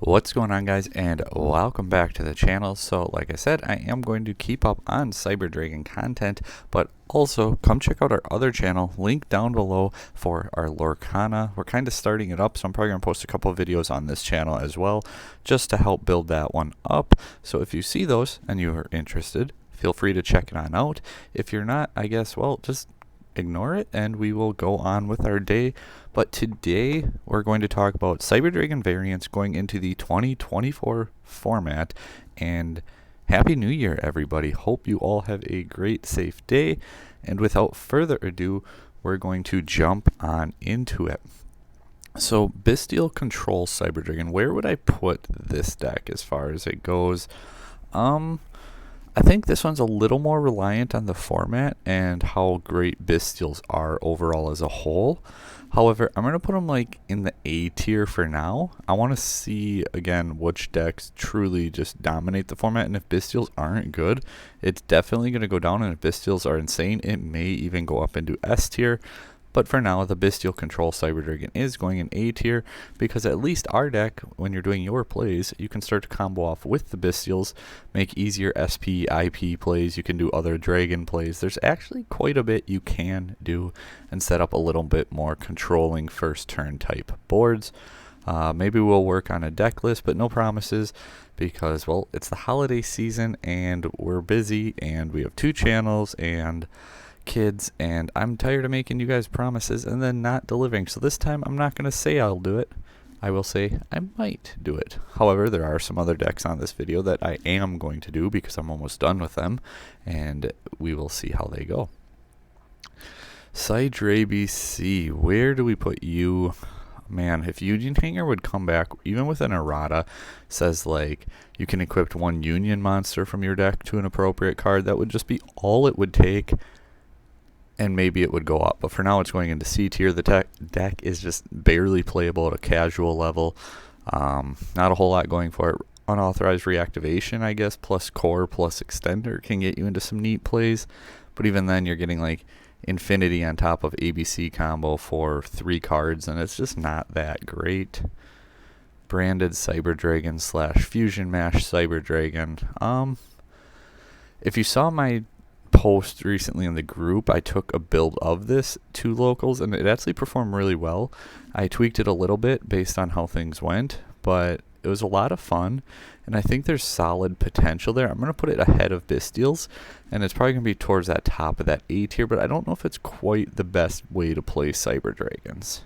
What's going on, guys, and welcome back to the channel. So like I said, I am going to keep up on Cyber Dragon content, but also come check out our other channel, link down below, for our Lorcana. We're kind of starting it up, so I'm probably going to post a couple of videos on this channel as well, just to help build that one up. So if you see those and you are interested, feel free to check it on out. If you're not, I guess, well, just ignore it and we will go on with our day. But today we're going to talk about Cyberdark Variants going into the 2024 format, and Happy New Year, everybody. Hope you all have a great, safe day, and without further ado, we're going to jump on into it. So Bystial controls Cyberdark. Where would I put this deck as far as it goes? I think this one's a little more reliant on the format and how great Bystials are overall as a whole. However, I'm going to put them like in the A tier for now. I want to see again which decks truly just dominate the format, and if Bystials aren't good, it's definitely going to go down, and if Bystials are insane, it may even go up into S tier. But for now, the Bystial Control Cyberdark is going in A tier, because at least our deck, when you're doing your plays, you can start to combo off with the Bystials, make easier SP, IP plays, you can do other dragon plays. There's actually quite a bit you can do and set up a little bit more controlling first turn type boards. Maybe we'll work on a deck list, but no promises, because, well, it's the holiday season and we're busy and we have 2 channels and kids, and I'm tired of making you guys promises and then not delivering. So this time I'm not going to say I'll do it. I will say I might do it. However, there are some other decks on this video that I am going to do because I'm almost done with them, and we will see how they go. Sidre BC, where do we put you? Man, if Union Hanger would come back, even with an errata, says like you can equip 1 Union monster from your deck to an appropriate card, that would just be all it would take, and maybe it would go up. But for now, it's going into C tier. The deck is just barely playable at a casual level. Not a whole lot going for it. Unauthorized reactivation, I guess, plus core plus extender can get you into some neat plays. But even then, you're getting like infinity on top of ABC combo for 3 cards, and it's just not that great. Branded Cyberdragon / Fusion Mash Cyberdragon. If you saw my post recently in the group, I took a build of this to locals, and it actually performed really well. I tweaked it a little bit based on how things went, but it was a lot of fun, and I think there's solid potential there. I'm going to put it ahead of Bystials, and it's probably going to be towards that top of that A tier, but I don't know if it's quite the best way to play Cyber Dragons.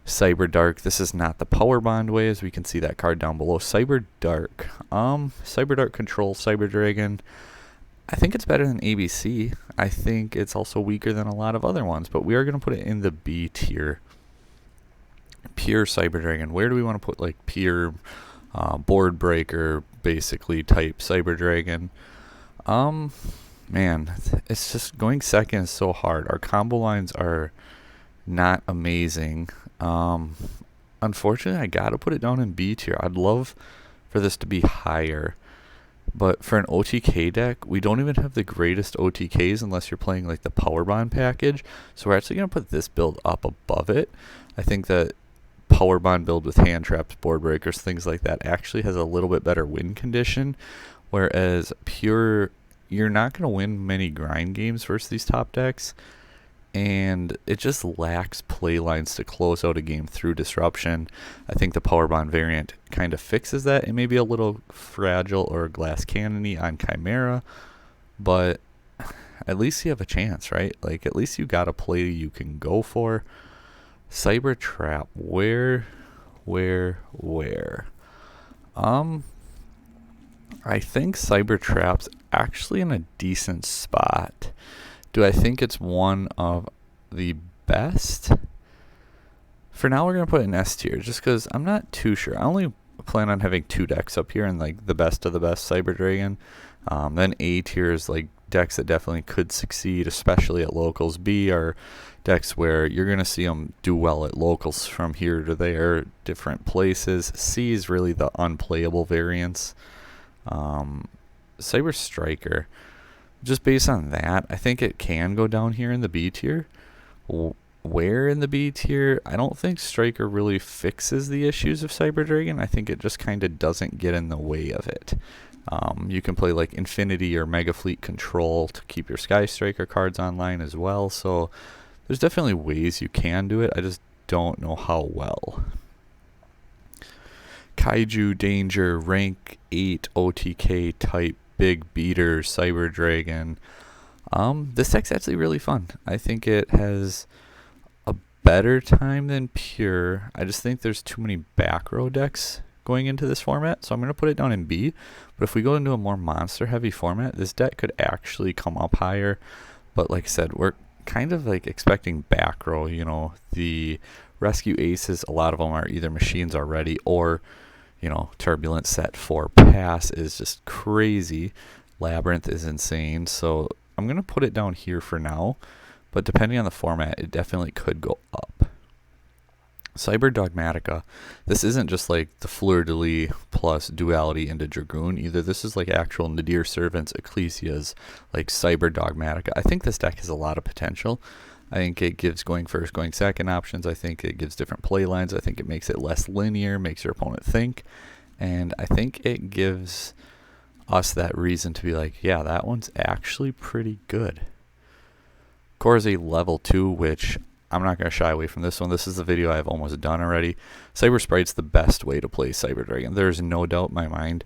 Cyberdark, this is not the power bond way, as we can see that card down below. Cyberdark control Cyberdragon. I think it's better than ABC. I think it's also weaker than a lot of other ones, but we are going to put it in the B tier. Pure Cyberdragon. Where do we want to put like pure board breaker, basically, type Cyberdragon? Man, it's just going second is so hard. Our combo lines are not amazing. Unfortunately, I got to put it down in B tier. I'd love for this to be higher. But for an OTK deck, we don't even have the greatest OTKs unless you're playing like the Power Bond package. So we're actually going to put this build up above it. I think that Power Bond build with hand traps, board breakers, things like that actually has a little bit better win condition. Whereas pure, you're not going to win many grind games versus these top decks. And it just lacks play lines to close out a game through disruption. I think the Power Bond variant kind of fixes that. It may be a little fragile or glass cannony on Chimera, but at least you have a chance, right? Like, at least you got a play you can go for. Cyber Trap, where? I think Cyber Trap's actually in a decent spot. Do I think it's one of the best? For now, we're going to put it in S tier, just because I'm not too sure. I only plan on having 2 decks up here, and like the best of the best Cyber Dragon. Then A tier is like decks that definitely could succeed, especially at locals. B are decks where you're going to see them do well at locals from here to there, different places. C is really the unplayable variants. Cyber Striker. Just based on that, I think it can go down here in the B tier. where in the B tier, I don't think Striker really fixes the issues of Cyber Dragon. I think it just kind of doesn't get in the way of it. You can play like Infinity or Mega Fleet Control to keep your Sky Striker cards online as well. So there's definitely ways you can do it. I just don't know how well. Kaiju, Danger, Rank 8, OTK type, Big Beater, Cyber Dragon. This deck's actually really fun. I think it has a better time than Pure. I just think there's too many back row decks going into this format, so I'm going to put it down in B. But if we go into a more monster heavy format, this deck could actually come up higher. But like I said, we're kind of like expecting back row. You know, the Rescue Aces, a lot of them are either machines already, or you know, Turbulent set 4 pass is just crazy. Labyrinth is insane. So I'm going to put it down here for now, but depending on the format, it definitely could go up. Cyber Dogmatica. This isn't just like the Fleur-de-Lis plus Duality into Dragoon. Either this is like actual Nadir Servants, Ecclesias, like Cyber Dogmatica. I think this deck has a lot of potential. I think it gives going first, going second options. I think it gives different play lines. I think it makes it less linear, makes your opponent think. And I think it gives us that reason to be like, yeah, that one's actually pretty good. Core is a level 2, which I'm not going to shy away from this one. This is the video I've almost done already. Cyber Sprite's the best way to play Cyber Dragon. There's no doubt in my mind.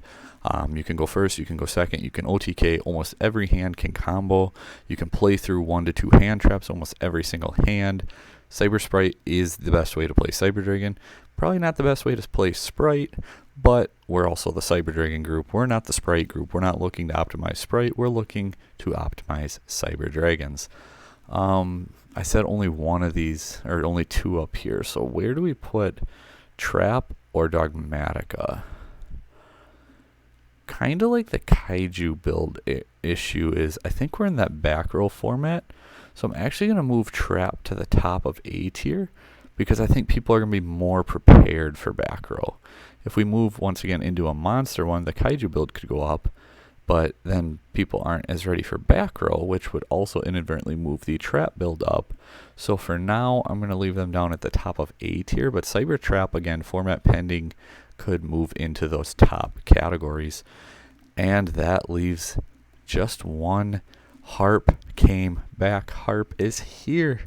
You can go first, you can go second, you can OTK, almost every hand can combo. You can play through 1 to 2 hand traps almost every single hand. Cyber Sprite is the best way to play Cyber Dragon. Probably not the best way to play Sprite, but we're also the Cyber Dragon group. We're not the Sprite group. We're not looking to optimize Sprite. We're looking to optimize Cyber Dragons. I said only one of these, or only 2 up here. So where do we put Trap or Dogmatica? Kind of like the Kaiju build issue is, I think we're in that back row format. So I'm actually going to move Trap to the top of A tier, because I think people are going to be more prepared for back row. If we move once again into a monster one, the Kaiju build could go up, but then people aren't as ready for back row, which would also inadvertently move the Trap build up. So for now, I'm going to leave them down at the top of A tier, but Cyber Trap, again, format pending, could move into those top categories. And that leaves just one. Harp came back. Harp is here.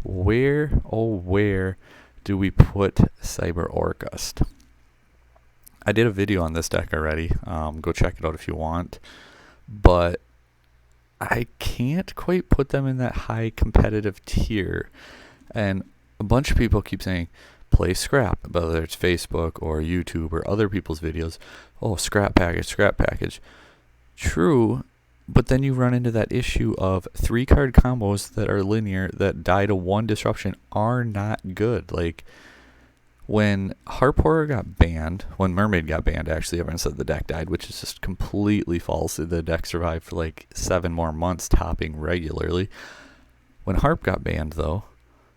Where, oh where do we put Cyber Orcust? I did a video on this deck already. Go check it out if you want. But I can't quite put them in that high competitive tier. And a bunch of people keep saying, play Scrap, whether it's Facebook or YouTube or other people's videos. Oh, Scrap package, Scrap package. True, but then you run into that issue of 3-card combos that are linear that die to 1 disruption are not good. Like, when Harp Horror got banned, when Mermaid got banned, actually, everyone said the deck died, which is just completely false. The deck survived for like 7 more months, topping regularly. When Harp got banned, though,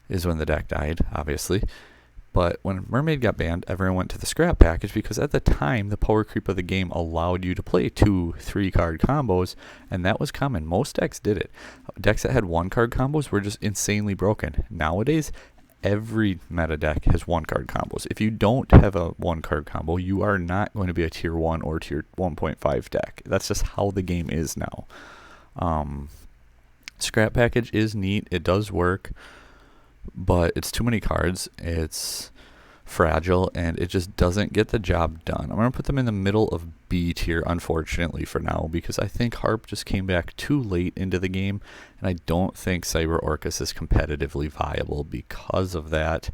is when the deck died, obviously. But when Mermaid got banned, everyone went to the Scrap package, because at the time, the power creep of the game allowed you to play 2 3-card combos, and that was common. Most decks did it. Decks that had 1-card combos were just insanely broken. Nowadays, every meta deck has 1-card combos. If you don't have a 1-card combo, you are not going to be a tier 1 or tier 1.5 deck. That's just how the game is now. Scrap package is neat. It does work. But it's too many cards, it's fragile, and it just doesn't get the job done. I'm going to put them in the middle of B tier, unfortunately, for now, because I think Harp just came back too late into the game, and I don't think Cyber Orcust is competitively viable because of that.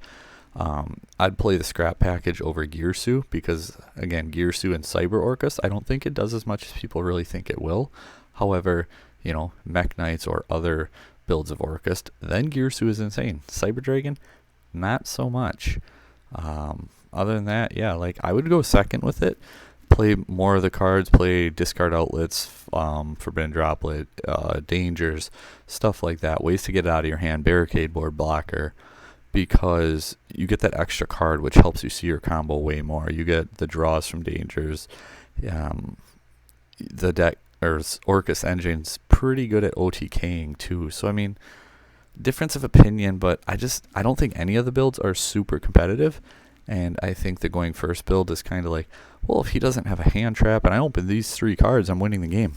I'd play the Scrap package over Gearsu, because, again, Gearsu and Cyber Orcust, I don't think it does as much as people really think it will. However, you know, Mech Knights or other builds of Orcust, then Gearsu is insane. Cyber Dragon, not so much. Other than that, yeah, like I would go second with it. Play more of the cards, play discard outlets, forbidden droplet, dangers, stuff like that. Ways to get it out of your hand, barricade board, blocker, because you get that extra card which helps you see your combo way more. You get the draws from dangers. The deck or Orcust engine's pretty good at OTKing too. So I mean, difference of opinion, but I don't think any of the builds are super competitive. And I think the going first build is kind of like, well, if he doesn't have a hand trap and I open these 3 cards, I'm winning the game.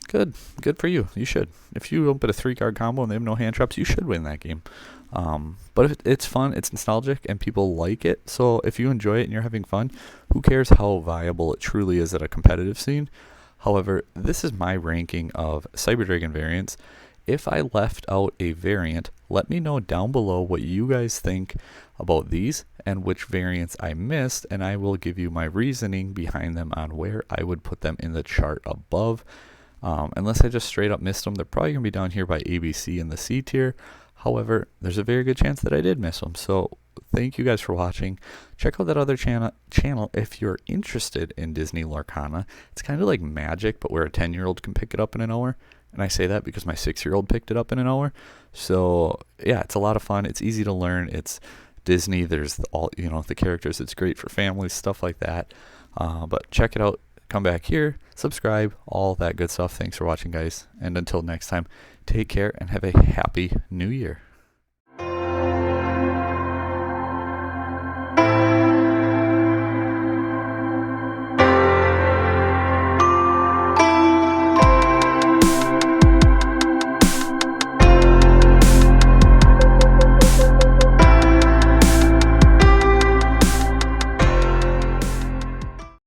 Good for you. You should. If you open a 3-card combo and they have no hand traps, you should win that game. But it's fun, it's nostalgic, and people like it. So if you enjoy it and you're having fun, who cares how viable it truly is at a competitive scene? However, this is my ranking of Cyberdark Variants. If I left out a variant, let me know down below what you guys think about these and which variants I missed, and I will give you my reasoning behind them on where I would put them in the chart above. Unless I just straight up missed them, they're probably going to be down here by ABC in the C tier. However, there's a very good chance that I did miss them. So thank you guys for watching. Check out that other channel if you're interested in Disney Lorcana. It's kind of like Magic, but where a 10-year-old can pick it up in an hour. And I say that because my 6-year-old picked it up in an hour. So yeah, it's a lot of fun. It's easy to learn. It's Disney. There's all, the characters. It's great for families, stuff like that. But check it out. Come back here, subscribe, all that good stuff. Thanks for watching, guys. And until next time, take care and have a happy new year.